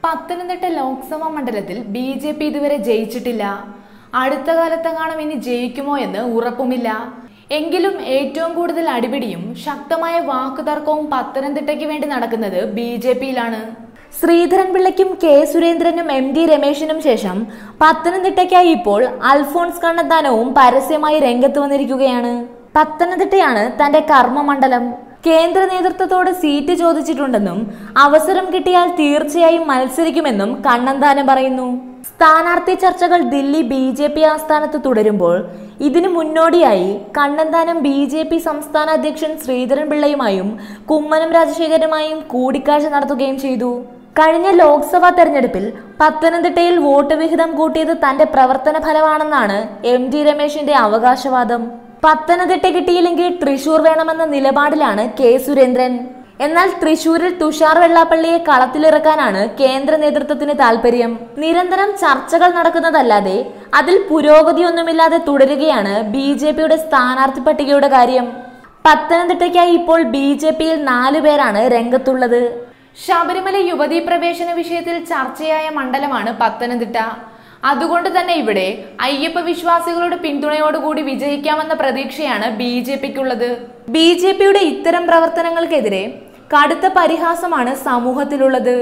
പത്തനംതിട്ട ലോക്സഭാ മണ്ഡലത്തിൽ ബി.ജെ.പി. ഇതുവരെ ജയിച്ചിട്ടില്ല. അടുത്ത കാലത്തെങ്ങാനും ഇനി ജയിക്കുമോ എന്ന് ഉറപ്പുമില്ല. എങ്കിലും ഏറ്റവും കൂടുതൽ അടിപിടിയും ശക്തമായ വാക്കുതർക്കവും പത്തനംതിട്ടയ്ക്ക് വേണ്ടി നടക്കുന്നത് ബി.ജെ.പിയിലാണ്. ശ്രീധരൻപിള്ളയ്ക്കും കെ സുരേന്ദ്രനും എം.ടി. രമേശിനും ശേഷം പത്തനംതിട്ടയ്ക്കായി ഇപ്പോൾ അൽഫോൺസ് കണ്ണന്താനവും പരസ്യമായി രംഗത്ത് വന്നിരിക്കുകയാണ്. പത്തനംതിട്ടയാണ് തന്റെ കർമ്മമണ്ഡലം. കേന്ദ്ര നേതൃത്വത്തോട് സീറ്റ് ചോദിച്ചിട്ടുണ്ടെന്നും അവസരം കിട്ടിയാൽ തീർച്ചയായും മത്സരിക്കുമെന്നും കണ്ണന്താനം പറയുന്നു. സ്ഥാനാർത്ഥി ചർച്ചകൾ ദില്ലി ബി.ജെ.പി. ആസ്ഥാനത്ത് തുടരുമ്പോൾ ഇതിനു മുന്നോടിയായി കണ്ണന്താനം ബി.ജെ.പി. സംസ്ഥാന അധ്യക്ഷൻ ശ്രീധരൻപിള്ളയുമായും കുമ്മനം രാജശേഖരനുമായും കൂടിക്കാഴ്ച നടത്തുകയും ചെയ്തു. കഴിഞ്ഞ ലോക്സഭാ തെരഞ്ഞെടുപ്പിൽ പത്തനംതിട്ടയിൽ വോട്ട് വിഹിതം കൂട്ടിയത് തന്റെ പ്രവർത്തന ഫലമാണെന്നാണ് എം.ടി. രമേശിന്റെ അവകാശവാദം. പത്തനംതിട്ട കിട്ടിയില്ലെങ്കിൽ തൃശൂർ വേണമെന്ന നിലപാടിലാണ് കെ സുരേന്ദ്രൻ. എന്നാൽ തൃശൂരിൽ തുഷാർ വെള്ളാപ്പള്ളിയെ കളത്തിലിറക്കാനാണ് കേന്ദ്ര നേതൃത്വത്തിന് താല്പര്യം. നിരന്തരം ചർച്ചകൾ നടക്കുന്നതല്ലാതെ അതിൽ പുരോഗതിയൊന്നുമില്ലാതെ തുടരുകയാണ് ബി.ജെ.പിയുടെ സ്ഥാനാർത്ഥി പട്ടികയുടെ കാര്യം. പത്തനംതിട്ടയ്ക്കായി ഇപ്പോൾ ബി.ജെ.പിയിൽ 4 പേരാണ് രംഗത്തുള്ളത്. ശബരിമല യുവതീ പ്രവേശന വിഷയത്തിൽ ചർച്ചയായ മണ്ഡലമാണ് പത്തനംതിട്ട. അതുകൊണ്ട് തന്നെ ഇവിടെ അയ്യപ്പ വിശ്വാസികളുടെ പിന്തുണയോടുകൂടി വിജയിക്കാമെന്ന പ്രതീക്ഷയാണ് ബി.ജെ.പിക്കുള്ളത്. ബി.ജെ.പിയുടെ ഇത്തരം പ്രവർത്തനങ്ങൾക്കെതിരെ കടുത്ത പരിഹാസമാണ് സമൂഹത്തിലുള്ളത്.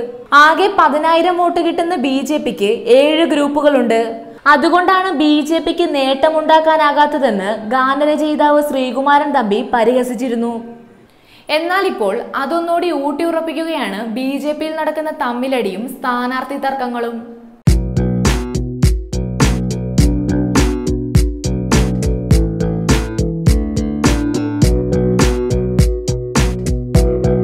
ആകെ 10,000 വോട്ട് കിട്ടുന്ന ബി.ജെ.പിക്ക് 7 ഗ്രൂപ്പുകളുണ്ട്. അതുകൊണ്ടാണ് ബി.ജെ.പിക്ക് നേട്ടമുണ്ടാക്കാനാകാത്തതെന്ന് ഗാനരചയിതാവ് ശ്രീകുമാരൻ തമ്പി പരിഹസിച്ചിരുന്നു. എന്നാൽ ഇപ്പോൾ അതൊന്നുകൂടി ഊട്ടിയുറപ്പിക്കുകയാണ് ബി.ജെ.പിയിൽ നടക്കുന്ന തമ്മിലടിയും സ്ഥാനാർത്ഥി തർക്കങ്ങളും.